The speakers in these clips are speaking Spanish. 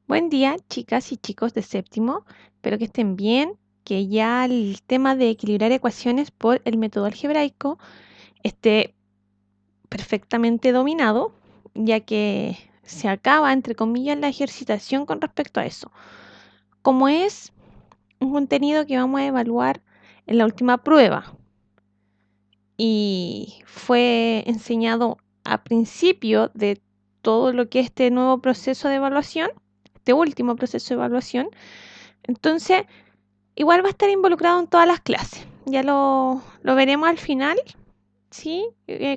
Buen día, chicas y chicos de séptimo. Espero que estén bien, que ya el tema de equilibrar ecuaciones por el método algebraico esté perfectamente dominado, ya que se acaba, entre comillas, la ejercitación con respecto a eso. Como es un contenido que vamos a evaluar en la última prueba y fue enseñado a principio de todo lo que es este nuevo proceso de evaluación, este último proceso de evaluación, entonces igual va a estar involucrado en todas las clases. Ya lo veremos al final, ¿sí?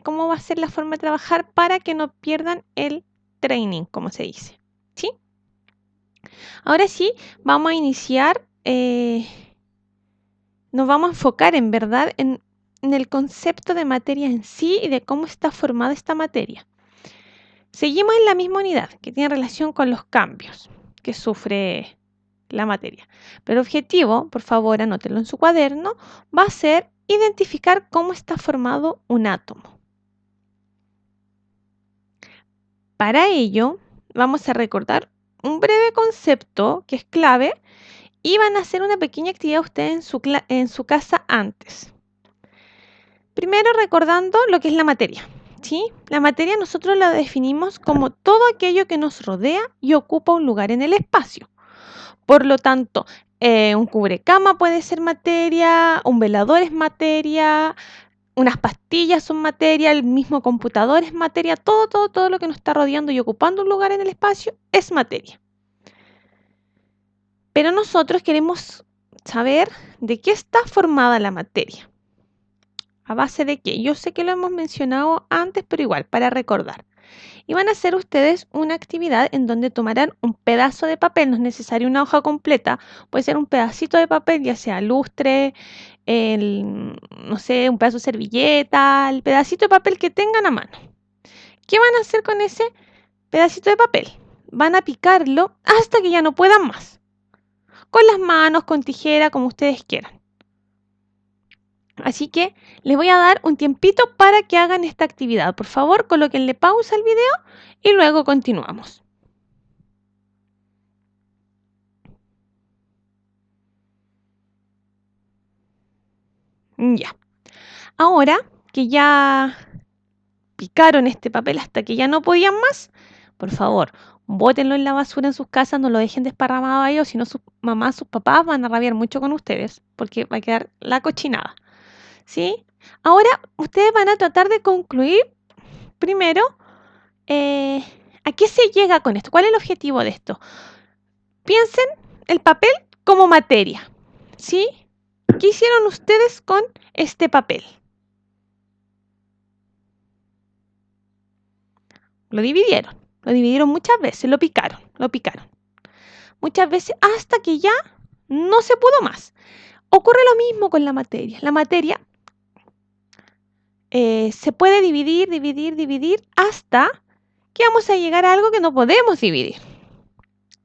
Cómo va a ser la forma de trabajar para que no pierdan el training, como se dice, ¿sí? Ahora sí, vamos a iniciar, nos vamos a enfocar en verdad en el concepto de materia en sí y de cómo está formada esta materia. Seguimos en la misma unidad que tiene relación con los cambios que sufre la materia. Pero el objetivo, por favor, anótenlo en su cuaderno, va a ser identificar cómo está formado un átomo. Para ello, vamos a recordar un breve concepto que es clave y van a hacer una pequeña actividad ustedes en su casa antes. Primero recordando lo que es la materia. ¿Sí? La materia nosotros la definimos como todo aquello que nos rodea y ocupa un lugar en el espacio. Por lo tanto, un cubrecama puede ser materia, un velador es materia, unas pastillas son materia, el mismo computador es materia, todo lo que nos está rodeando y ocupando un lugar en el espacio es materia. Pero nosotros queremos saber de qué está formada la materia. ¿A base de qué? Yo sé que lo hemos mencionado antes, pero igual, para recordar. Y van a hacer ustedes una actividad en donde tomarán un pedazo de papel, no es necesario una hoja completa, puede ser un pedacito de papel, ya sea lustre, no sé, un pedazo de servilleta, el pedacito de papel que tengan a mano. ¿Qué van a hacer con ese pedacito de papel? Van a picarlo hasta que ya no puedan más. Con las manos, con tijera, como ustedes quieran. Así que les voy a dar un tiempito para que hagan esta actividad. Por favor, colóquenle pausa al video y luego continuamos. Ya. Ahora que ya picaron este papel hasta que ya no podían más, por favor, bótenlo en la basura en sus casas, no lo dejen desparramado ahí, o si no sus mamás, sus papás van a rabiar mucho con ustedes, porque va a quedar la cochinada, ¿sí? Ahora ustedes van a tratar de concluir primero eh, a qué se llega con esto, cuál es el objetivo de esto. Piensen el papel como materia, ¿sí? ¿Qué hicieron ustedes con este papel? Lo dividieron muchas veces, lo picaron. Muchas veces hasta que ya no se pudo más. Ocurre lo mismo con la materia. La materia se puede dividir hasta que vamos a llegar a algo que no podemos dividir.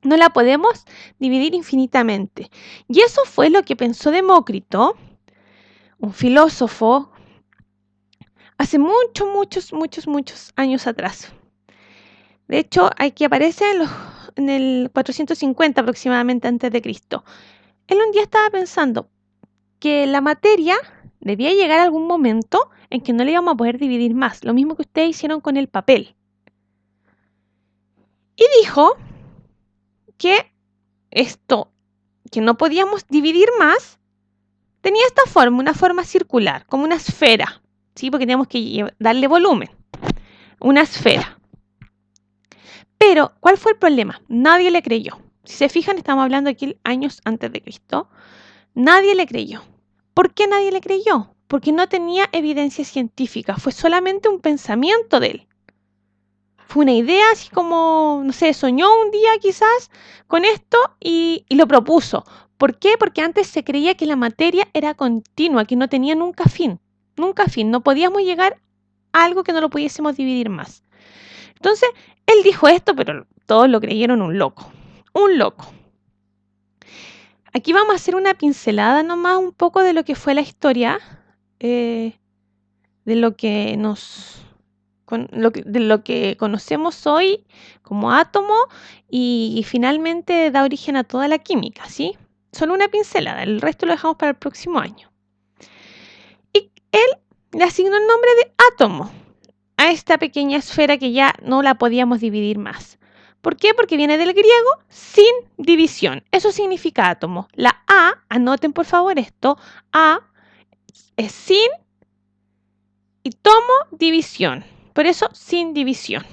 No la podemos dividir infinitamente. Y eso fue lo que pensó Demócrito, un filósofo, hace muchos años atrás. De hecho, aquí aparece en el 450 aproximadamente antes de Cristo. Él un día estaba pensando que la materia debía llegar a algún momento en que no le íbamos a poder dividir más, lo mismo que ustedes hicieron con el papel. Y dijo que esto, que no podíamos dividir más, tenía esta forma, una forma circular, como una esfera, ¿sí? Porque teníamos que darle volumen, una esfera. Pero, ¿cuál fue el problema? Nadie le creyó. Si se fijan, estamos hablando aquí años antes de Cristo. Nadie le creyó. ¿Por qué nadie le creyó? Porque no tenía evidencia científica, fue solamente un pensamiento de él. Fue una idea así como, no sé, soñó un día quizás con esto y lo propuso. ¿Por qué? Porque antes se creía que la materia era continua, que no tenía nunca fin, no podíamos llegar a algo que no lo pudiésemos dividir más. Entonces, él dijo esto, pero todos lo creyeron un loco. Aquí vamos a hacer una pincelada nomás un poco de lo que fue la historia, de lo que nos de lo que conocemos hoy como átomo y finalmente da origen a toda la química, ¿sí? Solo una pincelada, el resto lo dejamos para el próximo año. Y él le asignó el nombre de átomo a esta pequeña esfera que ya no la podíamos dividir más. ¿Por qué? Porque viene del griego sin división. Eso significa átomo. La A, anoten por favor esto, A es sin y tomo división. Por eso sin división.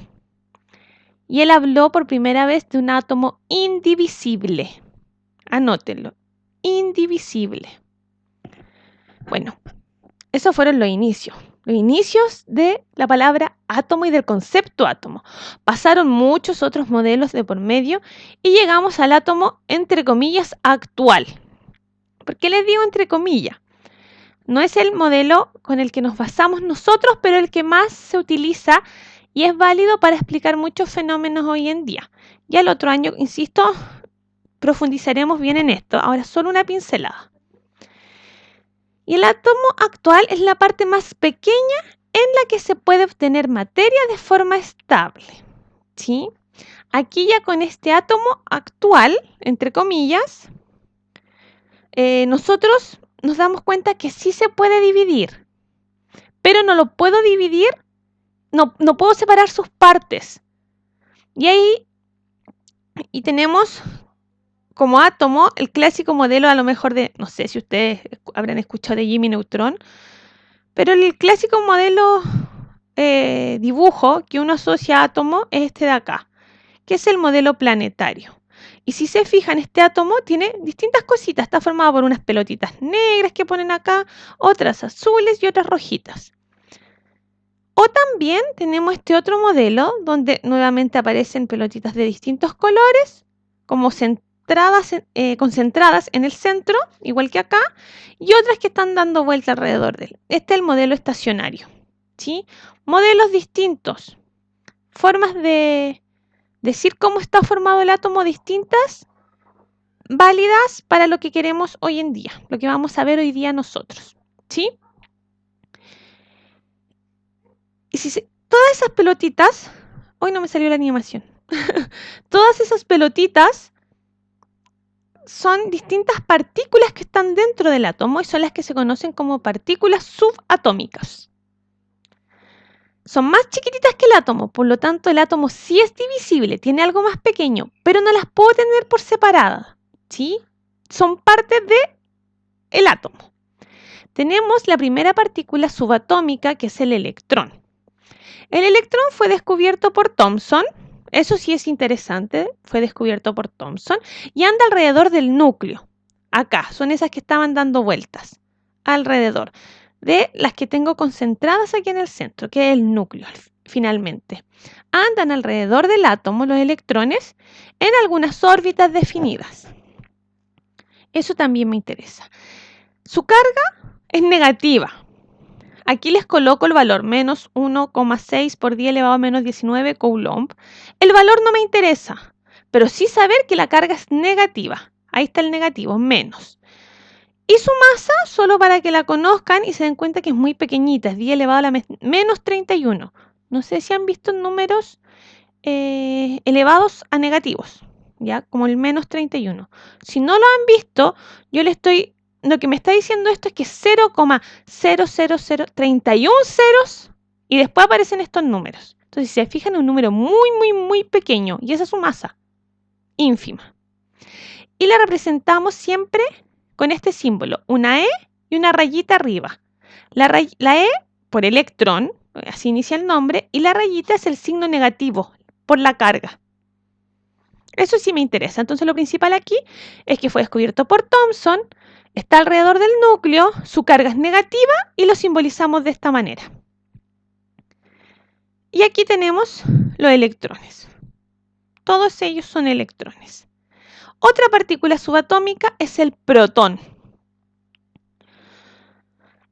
Y él habló por primera vez de un átomo indivisible. Anótenlo. Indivisible. Bueno, esos fueron los inicios. Los inicios de la palabra átomo y del concepto átomo. Pasaron muchos otros modelos de por medio y llegamos al átomo, entre comillas, actual. ¿Por qué les digo entre comillas? No es el modelo con el que nos basamos nosotros, pero el que más se utiliza y es válido para explicar muchos fenómenos hoy en día. Ya el otro año, insisto, profundizaremos bien en esto. Ahora solo una pincelada. Y el átomo actual es la parte más pequeña en la que se puede obtener materia de forma estable. ¿Sí? Aquí ya con este átomo actual, entre comillas, nosotros nos damos cuenta que sí se puede dividir, pero no lo puedo dividir, no puedo separar sus partes. Y ahí tenemos como átomo el clásico modelo a lo mejor de, no sé si ustedes habrán escuchado de Jimmy Neutron, pero el clásico modelo dibujo que uno asocia a átomo es este de acá, que es el modelo planetario. Y si se fijan, este átomo tiene distintas cositas. Está formado por unas pelotitas negras que ponen acá, otras azules y otras rojitas. O también tenemos este otro modelo donde nuevamente aparecen pelotitas de distintos colores, como concentradas en el centro, igual que acá, y otras que están dando vuelta alrededor de él. Este es el modelo estacionario, ¿sí? Modelos distintos, formas de decir cómo está formado el átomo distintas, válidas para lo que queremos hoy en día, lo que vamos a ver hoy día nosotros, ¿sí? Y todas esas pelotitas, hoy no me salió la animación, todas esas pelotitas son distintas partículas que están dentro del átomo y son las que se conocen como partículas subatómicas. Son más chiquititas que el átomo, por lo tanto el átomo sí es divisible, tiene algo más pequeño, pero no las puedo tener por separada, ¿sí? Son parte del átomo. Tenemos la primera partícula subatómica, que es el electrón. El electrón fue descubierto por Thomson, eso sí es interesante, fue descubierto por Thomson, y anda alrededor del núcleo. Acá, son esas que estaban dando vueltas, alrededor de las que tengo concentradas aquí en el centro, que es el núcleo, finalmente. Andan alrededor del átomo los electrones en algunas órbitas definidas. Eso también me interesa. Su carga es negativa. Aquí les coloco el valor, menos 1,6 por 10 elevado a menos 19 Coulomb. El valor no me interesa, pero sí saber que la carga es negativa. Ahí está el negativo, menos. Y su masa, solo para que la conozcan y se den cuenta que es muy pequeñita, es 10 elevado a la menos 31. No sé si han visto números elevados a negativos, ¿ya? Como el menos 31. Si no lo han visto, lo que me está diciendo esto es que 0,00031 ceros y después aparecen estos números. Entonces, si se fijan, es un número muy, muy, muy pequeño y esa es su masa, ínfima. Y la representamos siempre con este símbolo, una E y una rayita arriba. La E por electrón, así inicia el nombre, y la rayita es el signo negativo por la carga. Eso sí me interesa. Entonces lo principal aquí es que fue descubierto por Thomson, está alrededor del núcleo, su carga es negativa y lo simbolizamos de esta manera. Y aquí tenemos los electrones. Todos ellos son electrones. Otra partícula subatómica es el protón.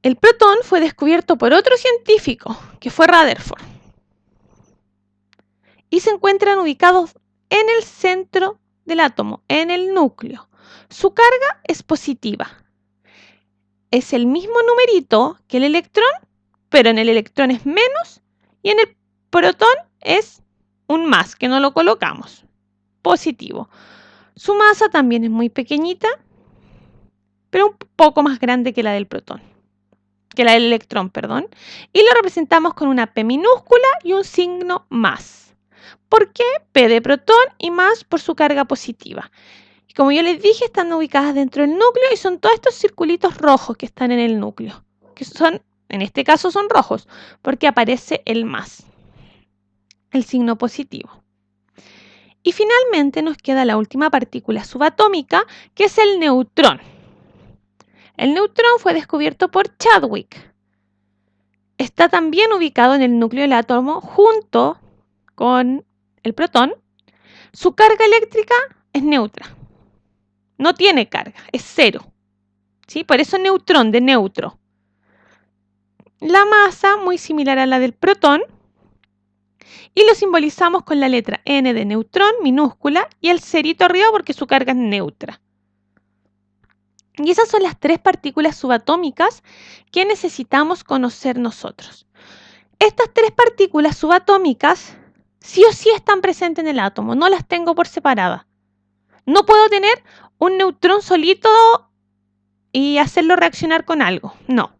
El protón fue descubierto por otro científico, que fue Rutherford. Y se encuentran ubicados en el centro del átomo, en el núcleo. Su carga es positiva. Es el mismo numerito que el electrón, pero en el electrón es menos y en el protón es un más, que no lo colocamos. Positivo. Su masa también es muy pequeñita, pero un poco más grande que la del protón, que la del electrón, perdón. Y lo representamos con una P minúscula y un signo más. ¿Por qué? P de protón y más por su carga positiva. Y como yo les dije, están ubicadas dentro del núcleo y son todos estos circulitos rojos que están en el núcleo, que son, en este caso son rojos, porque aparece el más, el signo positivo. Y finalmente nos queda la última partícula subatómica, que es el neutrón. El neutrón fue descubierto por Chadwick. Está también ubicado en el núcleo del átomo junto con el protón. Su carga eléctrica es neutra. No tiene carga, es cero. ¿Sí? Por eso neutrón, de neutro. La masa, muy similar a la del protón. Y lo simbolizamos con la letra N de neutrón, minúscula, y el cerito arriba porque su carga es neutra. Y esas son las 3 partículas subatómicas que necesitamos conocer nosotros. Estas 3 partículas subatómicas sí o sí están presentes en el átomo, no las tengo por separada. No puedo tener un neutrón solito y hacerlo reaccionar con algo, no.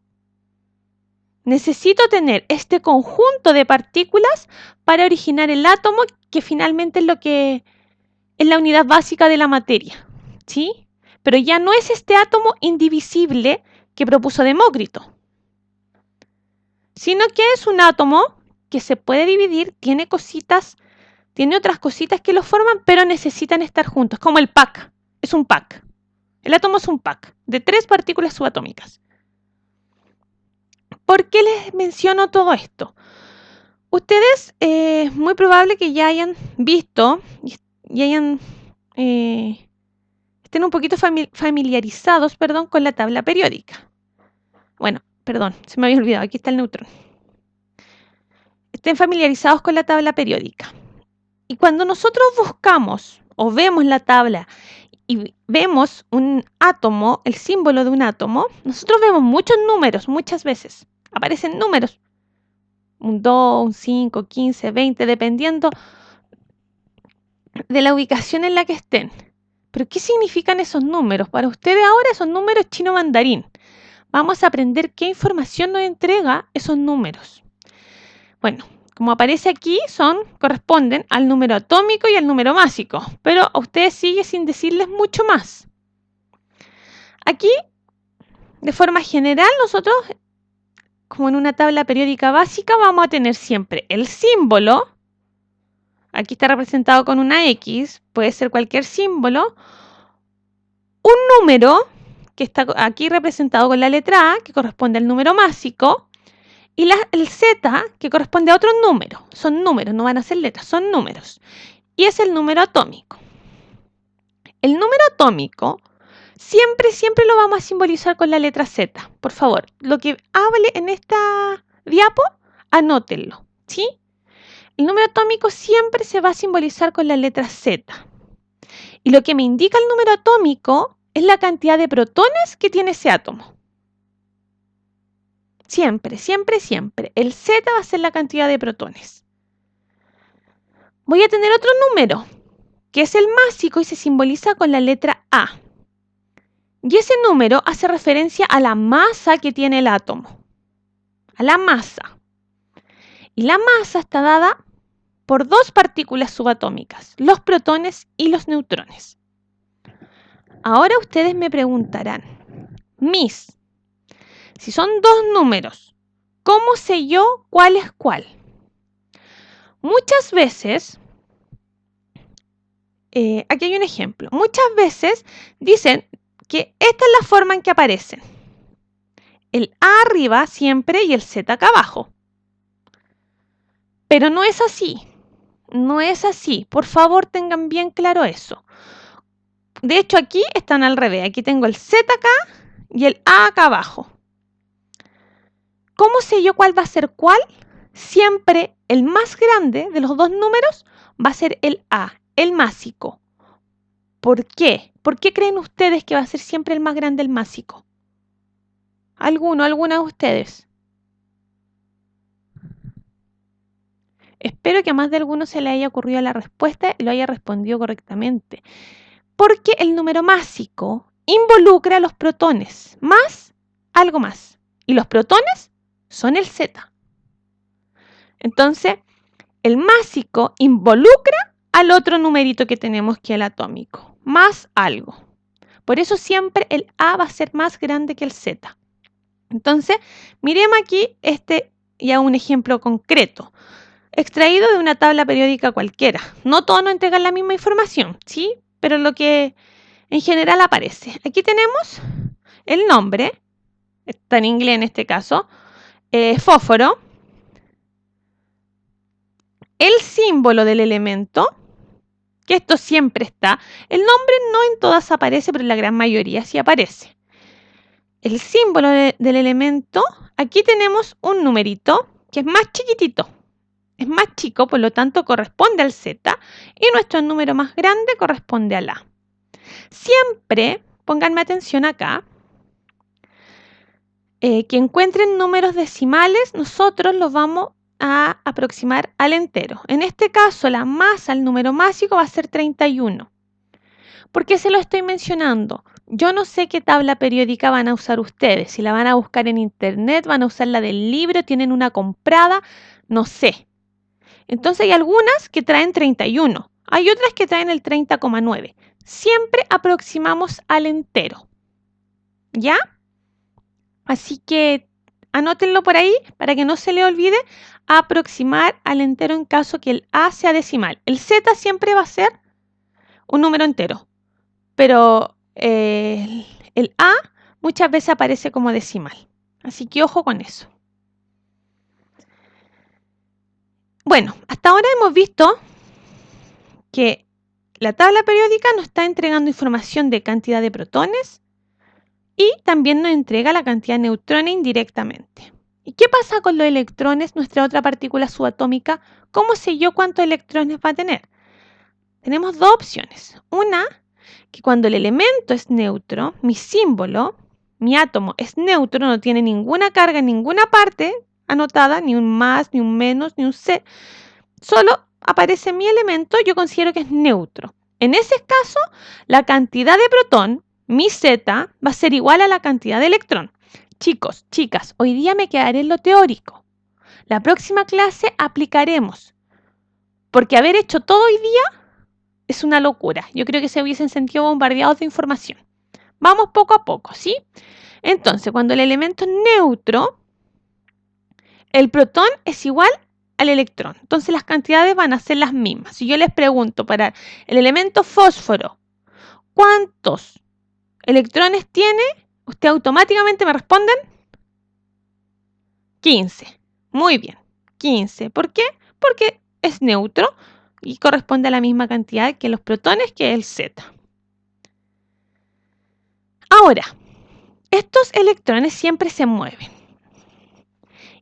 Necesito tener este conjunto de partículas para originar el átomo, que finalmente es lo que es la unidad básica de la materia, ¿sí? Pero ya no es este átomo indivisible que propuso Demócrito, sino que es un átomo que se puede dividir, tiene cositas, tiene otras cositas que lo forman, pero necesitan estar juntos, como el pack, es un pack. El átomo es un pack de 3 partículas subatómicas. ¿Por qué les menciono todo esto? Ustedes es muy probable que ya hayan visto y hayan estén un poquito familiarizados, perdón, con la tabla periódica. Bueno, perdón, se me había olvidado, aquí está el neutrón. Estén familiarizados con la tabla periódica. Y cuando nosotros buscamos o vemos la tabla y vemos un átomo, el símbolo de un átomo, nosotros vemos muchos números, muchas veces. Aparecen números. Un 2, un 5, 15, 20, dependiendo de la ubicación en la que estén. Pero ¿qué significan esos números? Para ustedes ahora son números chino mandarín. Vamos a aprender qué información nos entrega esos números. Bueno, como aparece aquí, corresponden al número atómico y al número másico, pero a ustedes sigue sin decirles mucho más. Aquí, de forma general, nosotros, como en una tabla periódica básica, vamos a tener siempre el símbolo. Aquí está representado con una X, puede ser cualquier símbolo. Un número, que está aquí representado con la letra A, que corresponde al número másico. Y el Z, que corresponde a otro número. Son números, no van a ser letras, son números. Y es el número atómico. El número atómico siempre lo vamos a simbolizar con la letra Z. Por favor, lo que hable en esta diapo, anótenlo, ¿sí? El número atómico siempre se va a simbolizar con la letra Z. Y lo que me indica el número atómico es la cantidad de protones que tiene ese átomo. Siempre. El Z va a ser la cantidad de protones. Voy a tener otro número, que es el másico y se simboliza con la letra A. Y ese número hace referencia a la masa que tiene el átomo. A la masa. Y la masa está dada por 2 partículas subatómicas, los protones y los neutrones. Ahora ustedes me preguntarán, Miss, si son 2 números, ¿cómo sé yo cuál es cuál? Muchas veces, aquí hay un ejemplo, muchas veces dicen que esta es la forma en que aparecen. El A arriba siempre y el Z acá abajo. Pero no es así. No es así. Por favor, tengan bien claro eso. De hecho, aquí están al revés. Aquí tengo el Z acá y el A acá abajo. ¿Cómo sé yo cuál va a ser cuál? Siempre el más grande de los 2 números va a ser el A, el másico. ¿Por qué? ¿Por qué creen ustedes que va a ser siempre el más grande el másico? ¿Alguna de ustedes? Espero que a más de alguno se le haya ocurrido la respuesta y lo haya respondido correctamente. Porque el número másico involucra a los protones, más algo más. Y los protones son el Z. Entonces, el másico involucra al otro numerito que tenemos, que es el atómico, más algo. Por eso siempre el A va a ser más grande que el Z. Entonces, miremos aquí ya un ejemplo concreto, extraído de una tabla periódica cualquiera. No todos nos entregan la misma información, ¿sí? Pero lo que en general aparece. Aquí tenemos el nombre, está en inglés en este caso, fósforo, el símbolo del elemento, que esto siempre está. El nombre no en todas aparece, pero en la gran mayoría sí aparece. El símbolo del elemento, aquí tenemos un numerito que es más chiquitito. Es más chico, por lo tanto corresponde al Z, y nuestro número más grande corresponde al A. Siempre, pónganme atención acá, que encuentren números decimales, nosotros los vamos a aproximar al entero. En este caso, la masa, el número másico, va a ser 31. ¿Por qué se lo estoy mencionando? Yo no sé qué tabla periódica van a usar ustedes. Si la van a buscar en internet, van a usar la del libro, tienen una comprada, no sé. Entonces hay algunas que traen 31. Hay otras que traen el 30,9. Siempre aproximamos al entero. ¿Ya? Así que anótenlo por ahí para que no se le olvide aproximar al entero en caso que el A sea decimal. El Z siempre va a ser un número entero, pero el A muchas veces aparece como decimal. Así que ojo con eso. Bueno, hasta ahora hemos visto que la tabla periódica nos está entregando información de cantidad de protones y también nos entrega la cantidad de neutrones indirectamente. ¿Y qué pasa con los electrones, nuestra otra partícula subatómica? ¿Cómo sé yo cuántos electrones va a tener? Tenemos dos opciones. Una, que cuando el elemento es neutro, mi símbolo, mi átomo es neutro, no tiene ninguna carga en ninguna parte anotada, ni un más, ni un menos, ni un C, solo aparece mi elemento, yo considero que es neutro. En ese caso, la cantidad de protón, mi Z, va a ser igual a la cantidad de electrón. Chicos, chicas, hoy día me quedaré en lo teórico. La próxima clase aplicaremos, porque haber hecho todo hoy día es una locura. Yo creo que se hubiesen sentido bombardeados de información. Vamos poco a poco, ¿sí? Entonces, cuando el elemento es neutro, el protón es igual al electrón. Entonces, las cantidades van a ser las mismas. Si yo les pregunto para el elemento fósforo, ¿cuántos electrones tiene? Usted automáticamente me responden 15. Muy bien, 15. ¿Por qué? Porque es neutro y corresponde a la misma cantidad que los protones, que es el Z. Ahora, estos electrones siempre se mueven.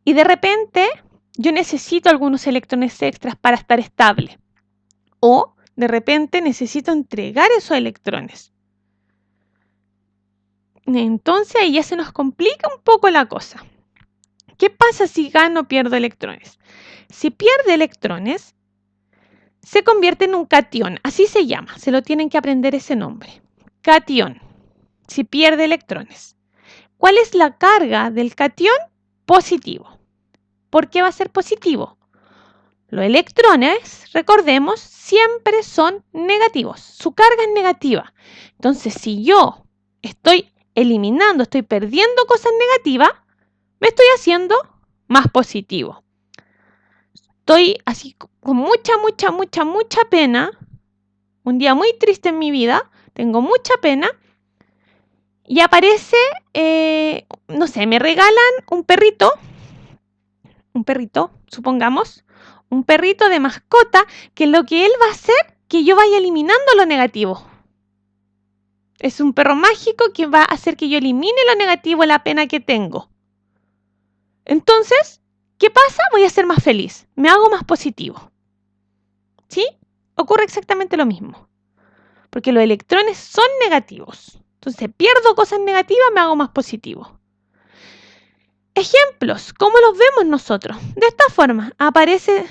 Y de repente yo necesito algunos electrones extras para estar estable. O de repente necesito entregar esos electrones. Entonces ahí ya se nos complica un poco la cosa. ¿Qué pasa si gano o pierdo electrones? Si pierde electrones, se convierte en un catión. Así se llama. Se lo tienen que aprender ese nombre. Catión. Si pierde electrones. ¿Cuál es la carga del catión? Positivo. ¿Por qué va a ser positivo? Los electrones, recordemos, siempre son negativos. Su carga es negativa. Entonces, si yo estoy eliminando, estoy perdiendo cosas negativas, me estoy haciendo más positivo. Estoy así con mucha pena. Un día muy triste en mi vida. Tengo mucha pena. Y aparece, no sé, me regalan un perrito, supongamos, un perrito de mascota, que lo que él va a hacer, que yo vaya eliminando lo negativo. Es un perro mágico que va a hacer que yo elimine lo negativo, la pena que tengo. Entonces, ¿qué pasa? Voy a ser más feliz, me hago más positivo. ¿Sí? Ocurre exactamente lo mismo. Porque los electrones son negativos. Entonces, pierdo cosas negativas, me hago más positivo. Ejemplos, ¿cómo los vemos nosotros? De esta forma, aparece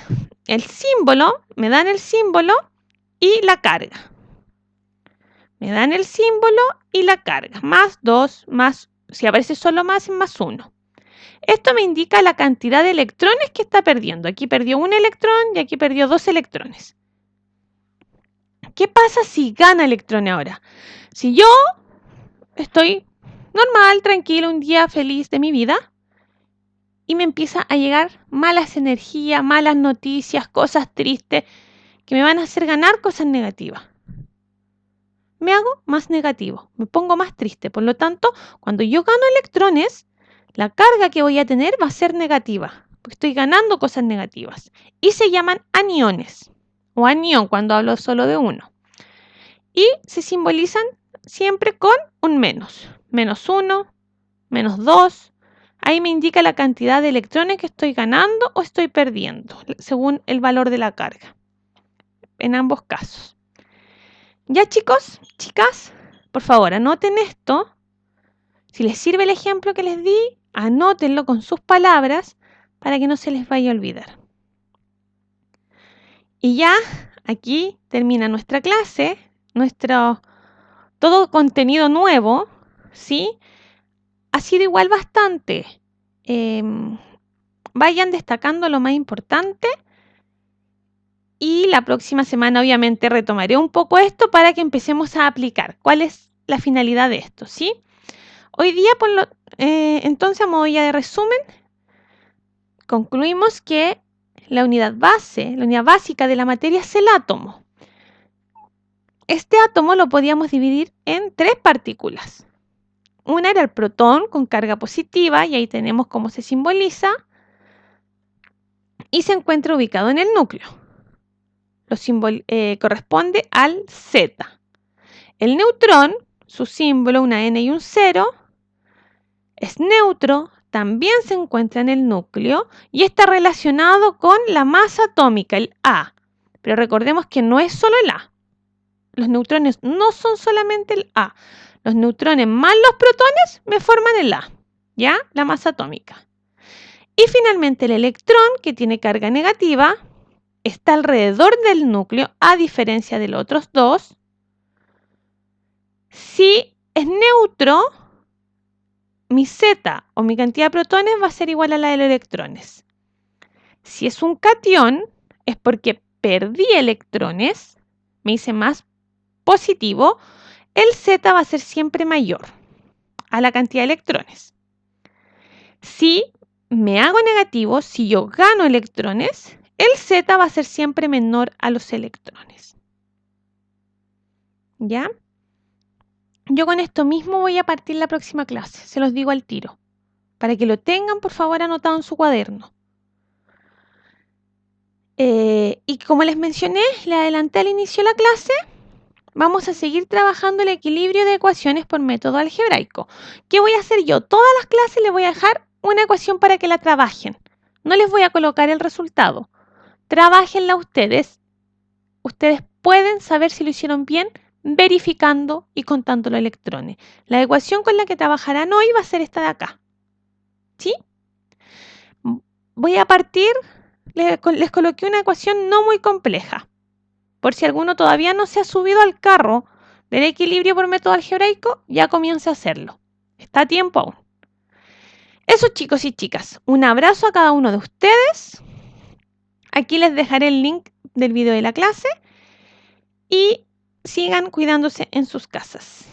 el símbolo, me dan el símbolo y la carga. Me dan el símbolo y la carga. Más 2, más, si aparece solo más, es más 1. Esto me indica la cantidad de electrones que está perdiendo. Aquí perdió un electrón y aquí perdió 2 electrones. ¿Qué pasa si gana electrones ahora? Si yo estoy normal, tranquilo, un día feliz de mi vida y me empieza a llegar malas energías, malas noticias, cosas tristes que me van a hacer ganar cosas negativas. Me hago más negativo, me pongo más triste. Por lo tanto, cuando yo gano electrones, la carga que voy a tener va a ser negativa, porque estoy ganando cosas negativas. Y se llaman aniones, o anión cuando hablo solo de uno. Y se simbolizan siempre con un menos. Menos 1, menos 2. Ahí me indica la cantidad de electrones que estoy ganando o estoy perdiendo, según el valor de la carga. En ambos casos. Ya chicos, chicas, por favor, anoten esto. Si les sirve el ejemplo que les di, anótenlo con sus palabras para que no se les vaya a olvidar. Y ya aquí termina nuestra clase, nuestro todo contenido nuevo, ¿sí? Ha sido igual bastante. Vayan destacando lo más importante. Y la próxima semana obviamente retomaré un poco esto para que empecemos a aplicar. ¿Cuál es la finalidad de esto? ¿Sí? Hoy día, entonces, a modo ya de resumen, concluimos que la unidad básica de la materia es el átomo. Este átomo lo podíamos dividir en 3 partículas. Una era el protón con carga positiva, y ahí tenemos cómo se simboliza, y se encuentra ubicado en el núcleo. Corresponde al Z. El neutrón, su símbolo, una N y un 0, es neutro, también se encuentra en el núcleo y está relacionado con la masa atómica, el A. Pero recordemos que no es solo el A. Los neutrones no son solamente el A. Los neutrones más los protones me forman el A, ¿ya? La masa atómica. Y finalmente el electrón, que tiene carga negativa, está alrededor del núcleo, a diferencia de los otros dos. Si es neutro, mi Z o mi cantidad de protones va a ser igual a la de los electrones. Si es un catión, es porque perdí electrones, me hice más positivo, el Z va a ser siempre mayor a la cantidad de electrones. Si me hago negativo, si yo gano electrones, el Z va a ser siempre menor a los electrones. ¿Ya? Yo con esto mismo voy a partir la próxima clase, se los digo al tiro, para que lo tengan por favor anotado en su cuaderno. Y como les mencioné, le adelanté al inicio de la clase, vamos a seguir trabajando el equilibrio de ecuaciones por método algebraico. ¿Qué voy a hacer yo? Todas las clases les voy a dejar una ecuación para que la trabajen. No les voy a colocar el resultado. Trabájenla ustedes. Ustedes pueden saber si lo hicieron bien verificando y contando los electrones. La ecuación con la que trabajarán hoy va a ser esta de acá. ¿Sí? Voy a partir, les coloqué una ecuación no muy compleja. Por si alguno todavía no se ha subido al carro del equilibrio por método algebraico, ya comience a hacerlo. Está a tiempo aún. Eso, chicos y chicas. Un abrazo a cada uno de ustedes. Aquí les dejaré el link del video de la clase. Y sigan cuidándose en sus casas.